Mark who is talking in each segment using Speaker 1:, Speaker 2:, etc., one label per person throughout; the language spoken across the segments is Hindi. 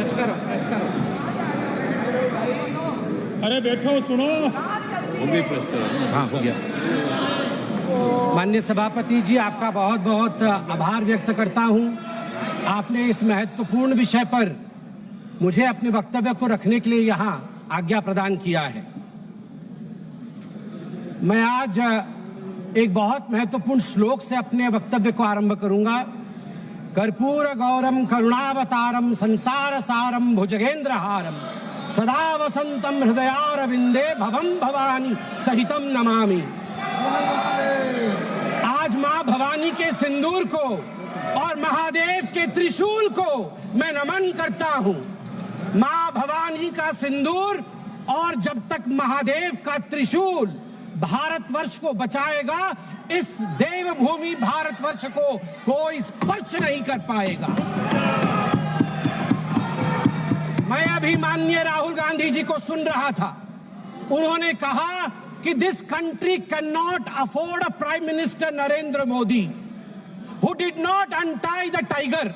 Speaker 1: प्रेस करो।
Speaker 2: अरे बैठो, सुनो।
Speaker 3: वो भी प्रेस करो।
Speaker 1: हाँ, हो गया। माननीय सभापति जी, आपका बहुत बहुत आभार व्यक्त करता हूं। आपने इस महत्वपूर्ण विषय पर मुझे अपने वक्तव्य को रखने के लिए यहाँ आज्ञा प्रदान किया है। मैं आज एक बहुत महत्वपूर्ण श्लोक से अपने वक्तव्य को आरंभ करूंगा। कर्पूर गौरम करुणावतारम संसार सारम भुजगेंद्रहारम सदा वसंतम हृदयारविंदे भवम भवानी सहितम नमामि। आज मां भवानी के सिंदूर को और महादेव के त्रिशूल को मैं नमन करता हूं। मां भवानी का सिंदूर और जब तक महादेव का त्रिशूल भारतवर्ष को बचाएगा, इस देवभूमि भारतवर्ष को कोई स्पर्श नहीं कर पाएगा। मैं अभी माननीय राहुल गांधी जी को सुन रहा था। उन्होंने कहा कि this country can not afford a prime minister Narendra Modi who did not untie the tiger.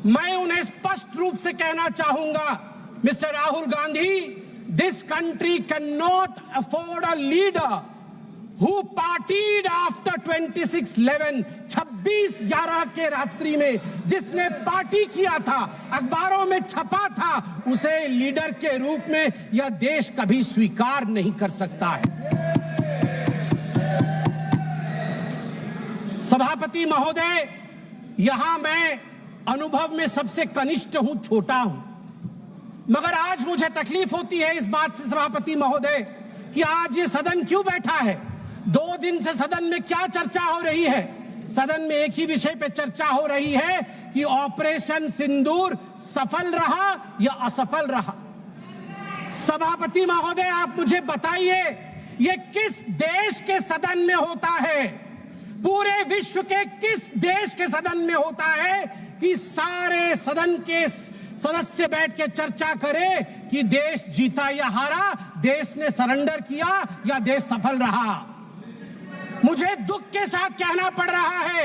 Speaker 1: मैं उन्हें स्पष्ट रूप से कहना चाहूंगा, mister Rahul Gandhi, this country cannot afford a leader who partied after 26/11, 26/11 के रात्रि में जिसने पार्टी किया था, अखबारों में छपा था, उसे लीडर के रूप में यह देश कभी स्वीकार नहीं कर सकता है। सभापति महोदय, यहां मैं अनुभव में सबसे कनिष्ठ हूं, छोटा हूं, मगर आज मुझे तकलीफ होती है इस बात से सभापति महोदय कि आज ये सदन क्यों बैठा है। 2 दिन से सदन में क्या चर्चा हो रही है? सदन में एक ही विषय पे चर्चा हो रही है कि ऑपरेशन सिंदूर सफल रहा या असफल रहा। सभापति महोदय, आप मुझे बताइए, ये किस देश के सदन में होता है? पूरे विश्व के किस देश के सदन में होता है कि सारे सदन के सदस्य बैठ के चर्चा करें कि देश जीता या हारा, देश ने सरेंडर किया या देश सफल रहा। मुझे दुख के साथ कहना पड़ रहा है,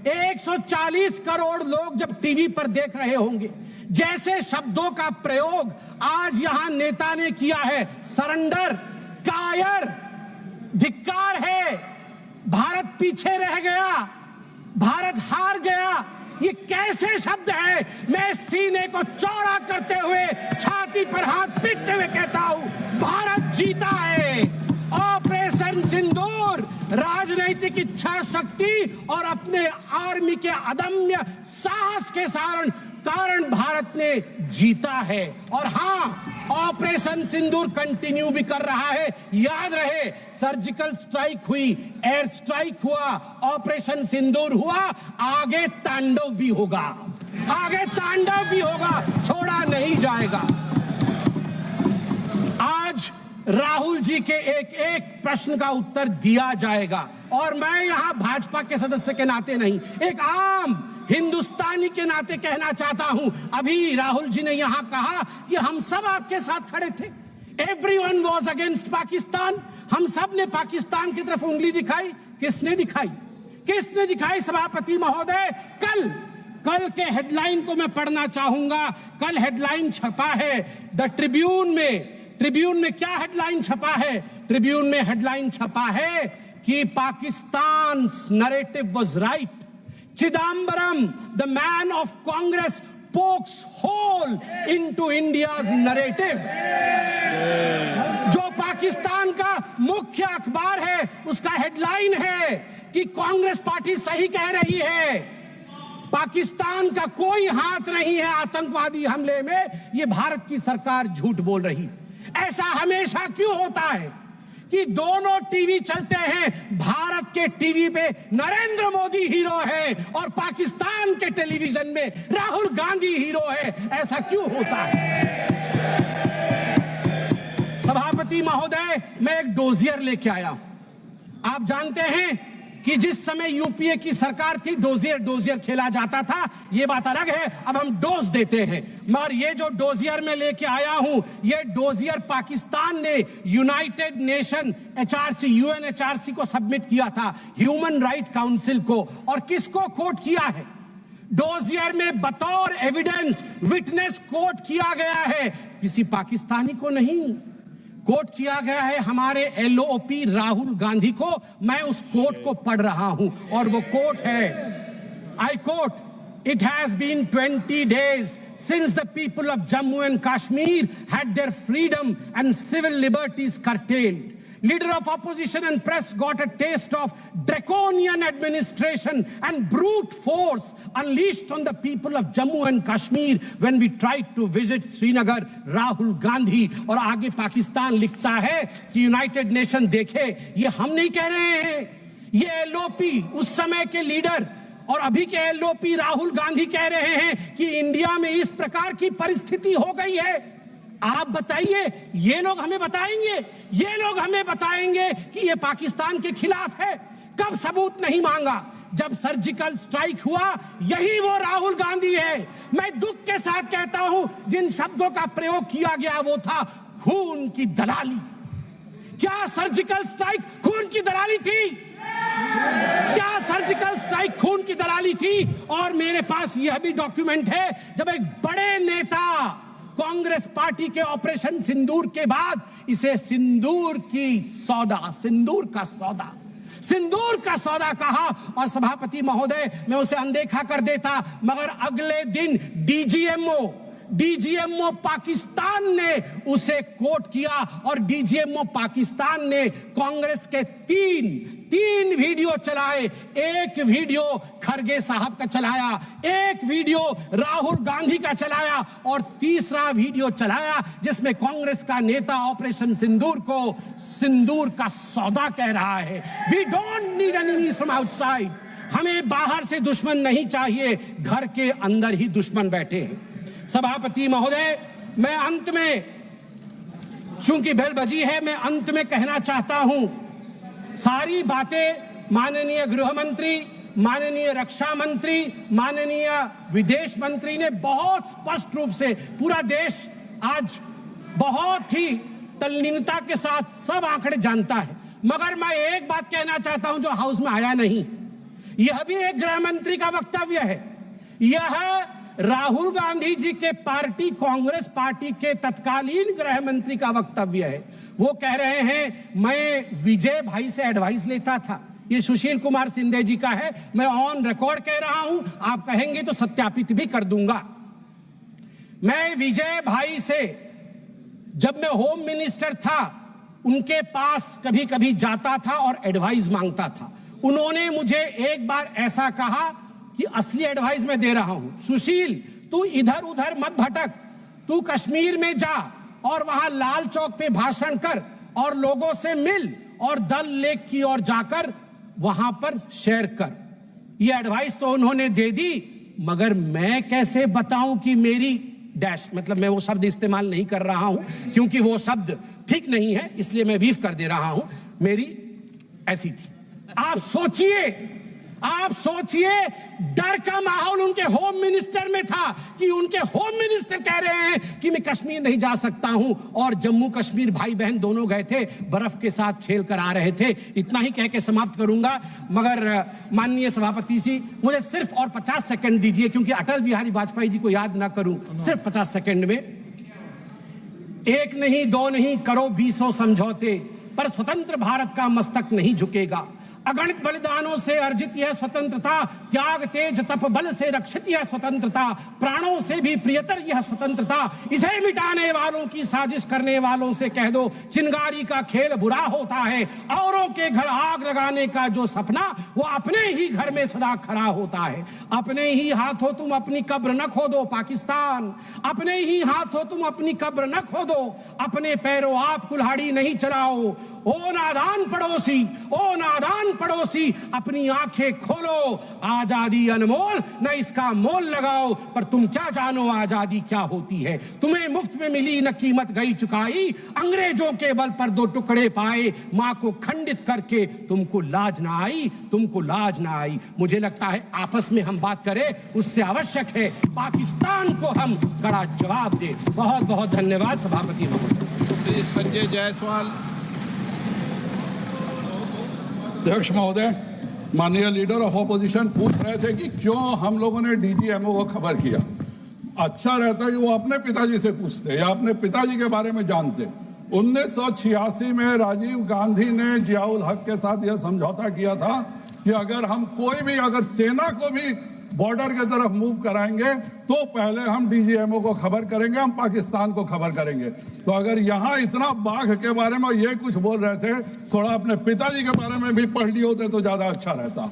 Speaker 1: 140 करोड़ लोग जब टीवी पर देख रहे होंगे, जैसे शब्दों का प्रयोग आज यहां नेता ने किया है, सरेंडर, कायर, धिक्कार है, भारत पीछे रह गया, भारत हार गया, ये कैसे शब्द है? मैं सीने को चौड़ा करते हुए, छाती पर हाथ पीटते हुए कहता हूं, भारत जीता है। ऑपरेशन सिंदूर राजनीतिक इच्छा शक्ति और अपने आर्मी के अदम्य साहस के कारण भारत ने जीता है। और हां, ऑपरेशन सिंदूर कंटिन्यू भी कर रहा है। याद रहे, सर्जिकल स्ट्राइक हुई, एयर स्ट्राइक हुआ, ऑपरेशन सिंदूर हुआ, आगे तांडव भी होगा, आगे तांडव भी होगा, छोड़ा नहीं जाएगा। आज राहुल जी के एक एक प्रश्न का उत्तर दिया जाएगा और मैं यहां भाजपा के सदस्य के नाते नहीं, एक आम हिंदुस्तानी के नाते कहना चाहता हूं। अभी राहुल जी ने यहां कहा कि हम सब आपके साथ खड़े थे, एवरीवन वाज अगेंस्ट पाकिस्तान, हम सब ने पाकिस्तान की तरफ उंगली दिखाई। किसने दिखाई? किसने दिखाई सभापति महोदय? कल के हेडलाइन को मैं पढ़ना चाहूंगा। कल हेडलाइन छपा है द ट्रिब्यून में। ट्रिब्यून में क्या हेडलाइन छपा है? ट्रिब्यून में हेडलाइन छपा है कि Pakistan narrative was right, Chidambaram the man of Congress pokes hole into India's narrative। जो पाकिस्तान का मुख्य अखबार है, उसका हेडलाइन है कि कांग्रेस पार्टी सही कह रही है, पाकिस्तान का कोई हाथ नहीं है आतंकवादी हमले में, ये भारत की सरकार झूठ बोल रही है। ऐसा हमेशा क्यों होता है कि दोनों टीवी चलते हैं, भारत के टीवी पे नरेंद्र मोदी हीरो है और पाकिस्तान के टेलीविजन में राहुल गांधी हीरो है? ऐसा क्यों होता है? सभापति महोदय, मैं एक डोजियर लेके आया हूं। आप जानते हैं कि जिस समय यूपीए की सरकार थी, डोजियर खेला जाता था, ये बात अलग है, अब हम डोज देते हैं। मगर ये जो डोजियर में लेके आया हूं, ये डोजियर पाकिस्तान ने यूनाइटेड नेशन एचआरसी, यूएनएचआरसी को सबमिट किया था, ह्यूमन राइट काउंसिल को। और किसको कोट किया है? डोजियर में बतौर एविडेंस विटनेस कोट किया गया है, किसी पाकिस्तानी को नहीं, कोट किया गया है हमारे एलओपी राहुल गांधी को। मैं उस कोट को पढ़ रहा हूं और वो कोट है, I quote, It has been 20 days since the people of Jammu and Kashmir had their freedom and civil liberties curtailed. Leader of opposition and press got a taste of draconian administration and brute force unleashed on the people of Jammu and Kashmir when we tried to visit Srinagar. Rahul Gandhi। और आगे पाकिस्तान लिखता है कि यूनाइटेड नेशन देखे, ये हम नहीं कह रहे हैं, ये एलओपी उस समय के लीडर और अभी के एलओपी राहुल गांधी कह रहे हैं कि इंडिया में इस प्रकार की परिस्थिति हो गई है। आप बताइए, ये लोग हमें बताएंगे, ये लोग हमें बताएंगे कि ये पाकिस्तान के खिलाफ है। कब सबूत नहीं मांगा? जब सर्जिकल स्ट्राइक हुआ, यही वो राहुल गांधी है। मैं दुख के साथ कहता हूं, जिन शब्दों का प्रयोग किया गया वो था खून की दलाली। क्या सर्जिकल स्ट्राइक खून की दलाली थी? क्या सर्जिकल स्ट्राइक खून की दलाली थी? और मेरे पास यह भी डॉक्यूमेंट है, जब एक बड़े नेता कांग्रेस पार्टी के ऑपरेशन सिंदूर के बाद इसे सिंदूर का सौदा कहा और सभापति महोदय मैं उसे अनदेखा कर देता, मगर अगले दिन डीजीएमओ पाकिस्तान ने उसे कोट किया और डीजीएमओ पाकिस्तान ने कांग्रेस के तीन वीडियो चलाए। एक वीडियो खरगे साहब का चलाया, एक वीडियो राहुल गांधी का चलाया और तीसरा वीडियो चलाया जिसमें कांग्रेस का नेता ऑपरेशन सिंदूर को सिंदूर का सौदा कह रहा है। We don't need enemies from outside. हमें बाहर से दुश्मन नहीं चाहिए, घर के अंदर ही दुश्मन बैठे हैं। सभापति महोदय, मैं अंत में, चूंकि बेल बजी है, मैं अंत में कहना चाहता हूं, सारी बातें माननीय गृह मंत्री, माननीय रक्षा मंत्री, माननीय विदेश मंत्री ने बहुत स्पष्ट रूप से, पूरा देश आज बहुत ही तल्लीनता के साथ सब आंकड़े जानता है, मगर मैं एक बात कहना चाहता हूं जो हाउस में आया नहीं। यह भी एक गृह मंत्री का वक्तव्य है, यह राहुल गांधी जी के पार्टी कांग्रेस पार्टी के तत्कालीन गृह मंत्री का वक्तव्य है। वो कह रहे हैं मैं विजय भाई से एडवाइस लेता था। ये सुशील कुमार सिंधे जी का है, मैं ऑन रिकॉर्ड कह रहा हूं, आप कहेंगे तो सत्यापित भी कर दूंगा। मैं विजय भाई से, जब मैं होम मिनिस्टर था, उनके पास कभी कभी जाता था और एडवाइस मांगता था। उन्होंने मुझे एक बार ऐसा कहा कि असली एडवाइस मैं दे रहा हूं, सुशील तू इधर उधर मत भटक, तू कश्मीर में जा और वहां लाल चौक पे भाषण कर और लोगों से मिल और दल लेक की ओर जाकर वहां पर शेयर कर। ये एडवाइस तो उन्होंने दे दी, मगर मैं कैसे बताऊं कि मेरी डैश, मतलब मैं वो शब्द इस्तेमाल नहीं कर रहा हूं क्योंकि वो शब्द ठीक नहीं है, इसलिए मैं बीफ कर दे रहा हूं, मेरी ऐसी थी। आप सोचिए डर का माहौल उनके होम मिनिस्टर में था कि उनके होम मिनिस्टर कह रहे हैं कि मैं कश्मीर नहीं जा सकता हूं, और जम्मू कश्मीर भाई बहन दोनों गए थे, बर्फ के साथ खेल कर आ रहे थे। इतना ही कह के समाप्त करूंगा, मगर माननीय सभापति जी मुझे सिर्फ और 50 सेकंड दीजिए, क्योंकि अटल बिहारी वाजपेयी जी को याद ना करूं, सिर्फ 50 सेकंड में। एक नहीं दो नहीं करो 20 समझौते, पर स्वतंत्र भारत का मस्तक नहीं झुकेगा। अगणित बलिदानों से अर्जित यह स्वतंत्रता, त्याग तेज तप बल से रक्षित यह स्वतंत्रता, प्राणों से भी प्रियतर यह स्वतंत्रता। इसे मिटाने वालों की साजिश करने वालों से कह दो, चिंगारी का खेल बुरा होता है। औरों के घर आग लगाने का जो सपना, वो अपने ही घर में सदा खड़ा होता है। अपने ही हाथों तुम अपनी कब्र न खोदो पाकिस्तान, अपने ही हाथों तुम अपनी कब्र न खोदो, अपने पैरों आप कुल्हाड़ी नहीं चलाओ। ओ नादान पड़ोसी, अपनी आंखें खोलो, आजादी अनमोल, न इसका मोल लगाओ। पर तुम क्या जानो आजादी क्या होती है, तुम्हें मुफ्त में मिली न कीमत गई चुकाई। अंग्रेजों के बल पर 2 टुकड़े पाए, मां को खंडित करके तुमको लाज ना आई। मुझे लगता है आपस में हम बात करें, उससे आवश्यक है पाकिस्तान को हम कड़ा जवाब दे। बहुत बहुत धन्यवाद सभापति महोदय।
Speaker 3: संजय जायसवाल।
Speaker 4: अध्यक्ष महोदय, माननीय लीडर ऑफ ऑपोजिशन पूछ रहे थे कि क्यों हम लोगों ने डीजीएमओ को खबर किया। अच्छा रहता कि वो अपने पिताजी से पूछते या अपने पिताजी के बारे में जानते। 1986 में राजीव गांधी ने जियाउल हक के साथ यह समझौता किया था कि अगर हम कोई भी अगर सेना को भी बॉर्डर के तरफ मूव कराएंगे तो पहले हम डीजीएमओ को खबर करेंगे, हम पाकिस्तान को खबर करेंगे। तो अगर यहाँ इतना बाघ के बारे में ये कुछ बोल रहे थे, थोड़ा अपने पिताजी के बारे में भी पढ़ लिए होते तो ज्यादा अच्छा रहता।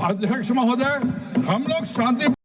Speaker 4: अध्यक्ष महोदय, हम लोग शांति